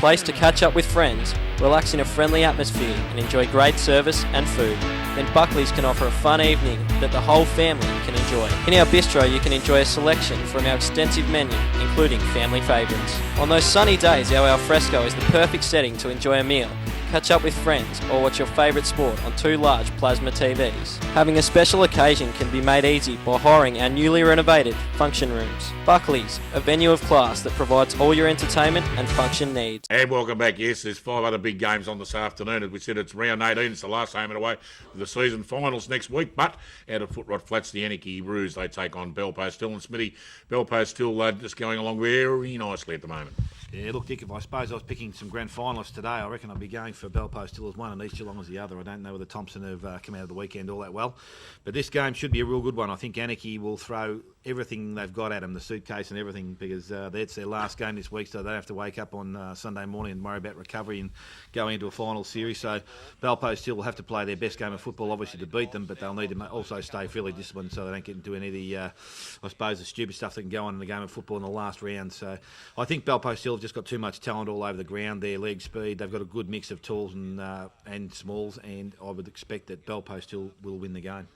place to catch up with friends, relax in a friendly atmosphere and enjoy great service and food, then Buckley's can offer a fun evening that the whole family can enjoy. In our bistro you can enjoy a selection from our extensive menu, including family favourites. On those sunny days, our alfresco is the perfect setting to enjoy a meal, catch up with friends, or watch your favourite sport on 2 large plasma TVs. Having a special occasion can be made easy by hiring our newly renovated function rooms. Buckley's, a venue of class that provides all your entertainment and function needs. And welcome back. Yes, there's 5 other big games on this afternoon. As we said, it's round 18. It's the last home and away of the season finals next week. But out of Footrot Flats, the Anarchy Roos, they take on Belpost Hill. And Smithy, Belpost Hill just going along very nicely at the moment. Yeah, look, Dick, if I suppose I was picking some grand finalists today, I reckon I'd be going for Belpost Hill as one and East Geelong as the other. I don't know whether Thompson have come out of the weekend all that well. But this game should be a real good one. I think Anarchy will throw everything they've got at them, the suitcase and everything, because that's their last game this week, so they have to wake up on Sunday morning and worry about recovery and going into a final series. So Belpost Hill will have to play their best game of football, obviously, to beat them, but they'll need to also stay fairly disciplined so they don't get into any of the, I suppose, the stupid stuff that can go on in the game of football in the last round. So I think Belpost Hill have just got too much talent all over the ground, their leg speed. They've got a good mix of tools and smalls, and I would expect that Belpost Hill will win the game.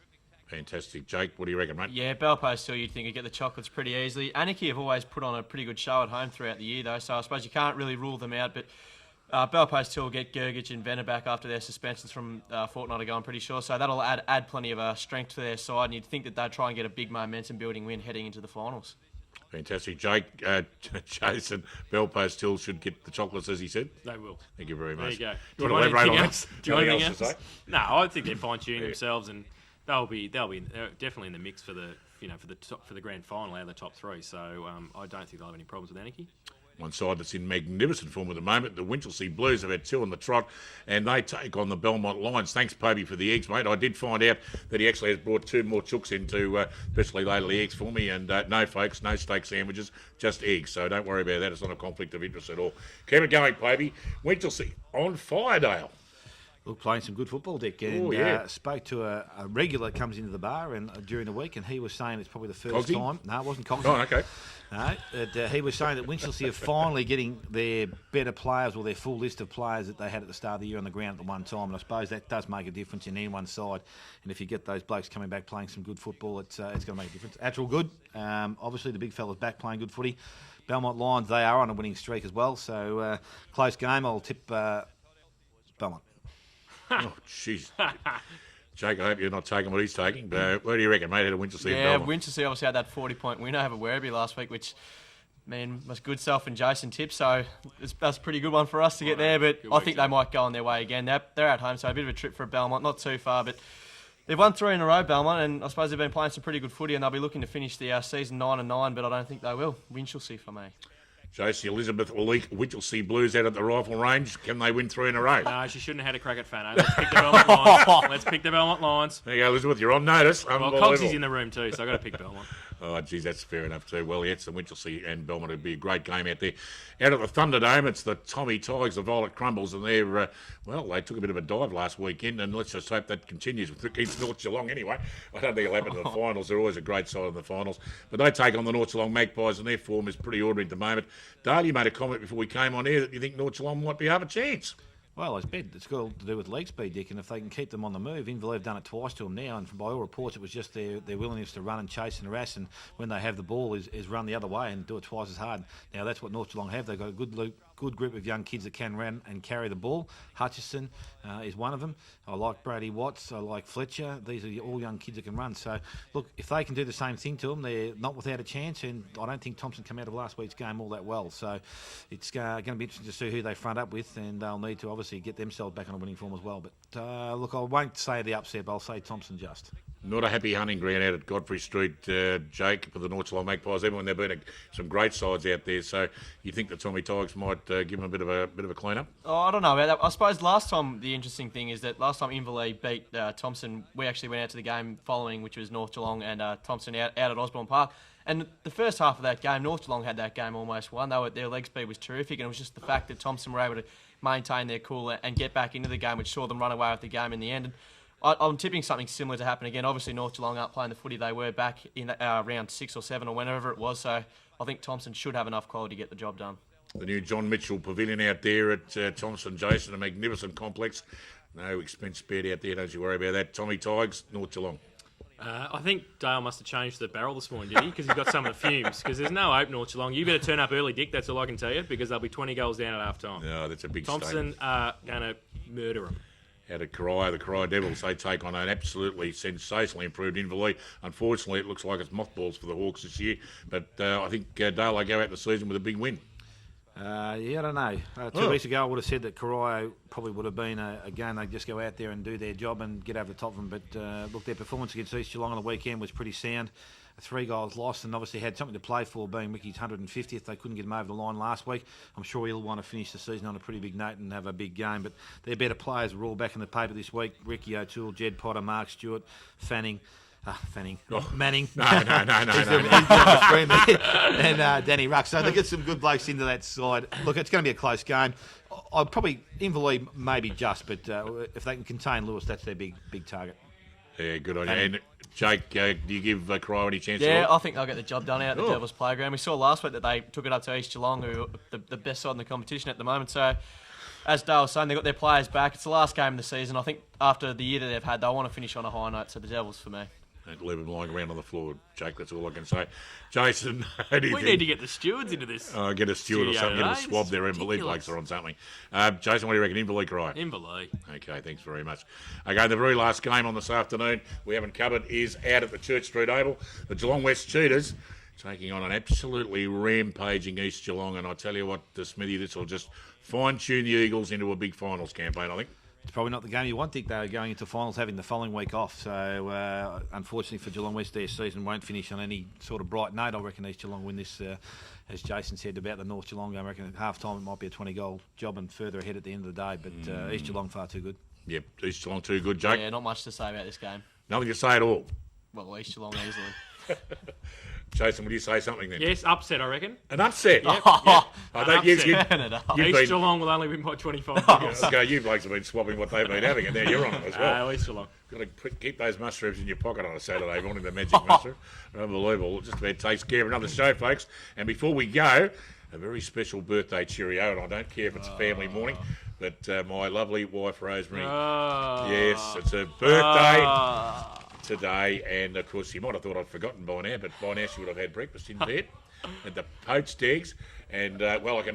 Fantastic. Jake, what do you reckon, mate? Yeah, Belpost Hill, you'd think would get the chocolates pretty easily. Anarchy have always put on a pretty good show at home throughout the year, though, so I suppose you can't really rule them out. But Belpost Hill will get Gergich and Venner back after their suspensions from a fortnight ago, I'm pretty sure. So that'll add plenty of strength to their side, and you'd think that they'd try and get a big momentum-building win heading into the finals. Fantastic. Jake, Jason, Belpost Hill should get the chocolates, as he said. They will. Thank you very much. There you go. Do you want to elaborate on that? Do you want anything else? else? No, I think they're fine-tuning themselves, and they're definitely in the mix for the grand final out of the top 3. So I don't think they'll have any problems with Anarchy. One side that's in magnificent form at the moment, the Winchelsea Blues have had 2 on the trot, and they take on the Belmont Lions. Thanks, Pobey, for the eggs, mate. I did find out that he actually has brought 2 more chooks into especially lately eggs for me, and no, folks, no steak sandwiches, just eggs. So don't worry about that. It's not a conflict of interest at all. Keep it going, Pobey. Winchelsea on Firedale. Look, playing some good football, Dick. And spoke to a regular that comes into the bar and during the week, and he was saying it's probably the first Cogsy? time. No, it wasn't Cogsy. Oh, okay. No, he was saying that Winchelsea are finally getting their better players, or their full list of players that they had at the start of the year on the ground at the one time. And I suppose that does make a difference in anyone's side. And if you get those blokes coming back playing some good football, it's going to make a difference. Attrell good. Obviously, the big fella's back playing good footy. Belmont Lions, they are on a winning streak as well. So close game. I'll tip Belmont. Oh, jeez. Jake, I hope you're not taking what he's taking. But what do you reckon, mate, out of Winchelsea? Yeah, Winchelsea obviously had that 40-point win over Werribee last week, which, man, was good self and Jason tips. So that's a pretty good one for us to get there. But I think they might go on their way again. They're at home, so a bit of a trip for Belmont, not too far. But they've won 3 in a row, Belmont, and I suppose they've been playing some pretty good footy, and they'll be looking to finish the season 9-9. But I don't think they will. Winchelsea for me. Josie Elizabeth Winchelsea Blues out at the rifle range. Can they win 3 in a row? No, she shouldn't have had a crack at Fano. Let's pick the Belmont Lions. Let's pick the Belmont Lions. There you go, Elizabeth. You're on notice. Well, Cogsy's in the room too, so I've got to pick Belmont. Oh, geez, that's fair enough too. Well, yeah, it's the Winchelsea and Belmont. It'd be a great game out there. Out at the Thunderdome, it's the Tommy Tigers, the Violet Crumbles, and they're, they took a bit of a dive last weekend, and let's just hope that continues against North Geelong anyway. I don't think it'll happen in the finals. They're always a great side in the finals. But they take on the North Geelong Magpies, and their form is pretty ordinary at the moment. Dale, you made a comment before we came on here that you think North Geelong might be have a chance. Well, it's got to do with leg speed, Dick, and if they can keep them on the move, Inverleigh have done it twice to them now, and by all reports it was just their willingness to run and chase and harass, and when they have the ball is run the other way and do it twice as hard. Now that's what North Geelong have. They've got a good group of young kids that can run and carry the ball. Hutchison is one of them. I like Brady Watts. I like Fletcher. These are all young kids that can run. So, look, if they can do the same thing to them, they're not without a chance, and I don't think Thompson came out of last week's game all that well. So it's going to be interesting to see who they front up with, and they'll need to obviously get themselves back on a winning form as well. But, look, I won't say the upset, but I'll say Thompson just. Not a happy hunting ground out at Godfrey Street, Jake, for the North Geelong Magpies. Even when they've been some great sides out there, so you think the Tommy Tigers might give them a bit of a clean up? Oh, I don't know about that. I suppose last time the interesting thing is that last time Inverleigh beat Thompson, we actually went out to the game following, which was North Geelong and Thompson out at Osborne Park. And the first half of that game, North Geelong had that game almost won. Their leg speed was terrific, and it was just the fact that Thompson were able to maintain their cool and get back into the game, which saw them run away with the game in the end. And I'm tipping something similar to happen again. Obviously, North Geelong aren't playing the footy they were back in round 6 or 7 or whenever it was. So I think Thompson should have enough quality to get the job done. The new John Mitchell Pavilion out there at Thompson Jason, a magnificent complex. No expense spared out there, don't you worry about that. Tommy Tigers, North Geelong. I think Dale must have changed the barrel this morning, did he? Because he's got some of the fumes. Because there's no hope, North Geelong. You better turn up early, Dick. That's all I can tell you. Because they'll be 20 goals down at half time. No, that's a big Thompson are going to murder them. Out of Corio, the Corio Devils, they take on an absolutely sensationally improved Inverleigh. Unfortunately, it looks like it's mothballs for the Hawks this year. But I think Dale, they go out the season with a big win. Yeah, I don't know. 2 weeks ago, I would have said that Corio probably would have been a game they'd just go out there and do their job and get over the top of them. But look, their performance against East Geelong on the weekend was pretty sound. 3 goals lost, and obviously had something to play for, being Ricky's 150th. They couldn't get him over the line last week. I'm sure he'll want to finish the season on a pretty big note and have a big game. But their better players are all back in the paper this week. Ricky O'Toole, Jed Potter, Mark Stewart, Manning. No. And Danny Ruck. So they get some good blokes into that side. Look, it's going to be a close game. I'd probably Inverleigh maybe just, but if they can contain Lewis, that's their big target. Yeah, good on you. And Jake, do you give Corio any chance? Yeah, at all? I think they'll get the job done out at the Devils Playground. We saw last week that they took it up to East Geelong, who are the best side in the competition at the moment. So, as Dale was saying, they've got their players back. It's the last game of the season. I think after the year that they've had, they'll want to finish on a high note. So the Devils for me. Don't leave them lying around on the floor, Jake. That's all I can say. Jason, how do you We think? need to get the stewards into this. Get a steward or studio something, get a today. swab It's there and believe ridiculous. blokes are on something. Jason, what do you reckon? Inverleigh, Corio? Inverleigh. Okay, thanks very much. Okay, the very last game on this afternoon we haven't covered is out at the Church Street Oval. The Geelong West Cheetahs taking on an absolutely rampaging East Geelong, and I tell you what, Smithy, this will just fine-tune the Eagles into a big finals campaign, I think. It's probably not the game you want, Dick. They're going into finals having the following week off. So, unfortunately for Geelong West, their season won't finish on any sort of bright note. I reckon East Geelong win this, as Jason said about the North Geelong game. I reckon at half-time it might be a 20-goal job and further ahead at the end of the day. But East Geelong far too good. Yep, East Geelong too good, Jake. Yeah, not much to say about this game. Nothing to say at all. Well, East Geelong easily. Jason, would you say something then? Yes, upset, I reckon. An upset? I don't you, Turn it up. you've East been, Geelong will only win by 25 goals. okay, you blokes have been swapping what they've been having, and now you're on it as well. East Geelong. Got to keep those mushrooms in your pocket on a Saturday morning, the magic mushroom. Unbelievable. It just about takes care of another show, folks. And before we go, a very special birthday cheerio, and I don't care if it's a family morning, but my lovely wife, Rosemary. Yes, it's her birthday today, and of course, you might have thought I'd forgotten by now, but by now she would have had breakfast in bed and the poached eggs. And well, I can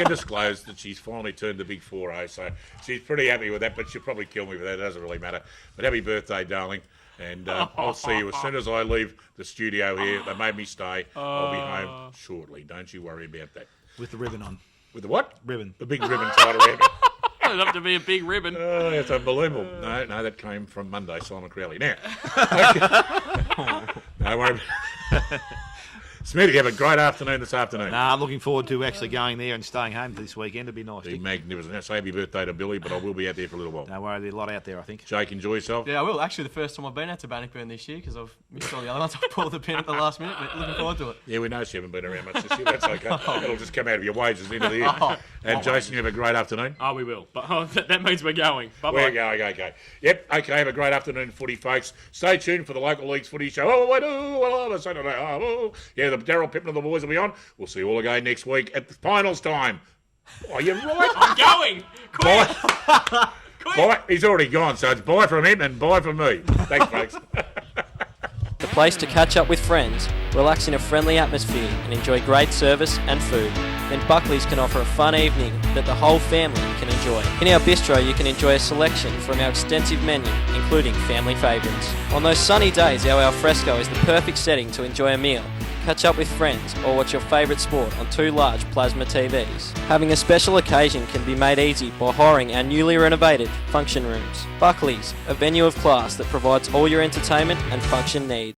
disclose that she's finally turned the big 4-0, so she's pretty happy with that. But she'll probably kill me with that. It doesn't really matter. But happy birthday, darling! And I'll see you as soon as I leave the studio here. They made me stay. I'll be home shortly. Don't you worry about that. With the ribbon on. With the what? Ribbon. The big ribbon tied around me. It'd have to be a big ribbon. Oh, it's unbelievable. No, that came from Monday, Simon Crowley. Now, no worry. Smithy, have a great afternoon this afternoon. Nah, I'm looking forward to actually going there and staying home for this weekend. It'd be nice. Be Dick. magnificent. Now, say happy birthday to Billy, but I will be out there for a little while. Don't worry, there's a lot out there, I think. Jake, enjoy yourself. Yeah, I will. Actually, the first time I've been out to Bannockburn this year because I've missed all the other ones. I've pulled the pin at the last minute, but looking forward to it. Yeah, we know she haven't been around much this year. That's okay. It'll just come out of your wages at the end of the year. And Jason, you have a great afternoon. Oh, we will. But that means we're going. Bye-bye. We're going, okay. Yep, okay, have a great afternoon, footy folks. Stay tuned for the local leagues footy show. Yeah, the Darryl Pittman and the boys will be on. We'll see you all again next week at the finals time. Oh, you're right. I'm going. Quick. Bye. He's already gone, so it's bye from him and bye from me. Thanks, folks. The place to catch up with friends, relax in a friendly atmosphere and enjoy great service and food. Then Buckley's can offer a fun evening that the whole family can enjoy. In our bistro you can enjoy a selection from our extensive menu, including family favourites. On those sunny days our alfresco is the perfect setting to enjoy a meal. Catch up with friends or watch your favourite sport on 2 large plasma TVs. Having a special occasion can be made easy by hiring our newly renovated function rooms. Buckley's, a venue of class that provides all your entertainment and function needs.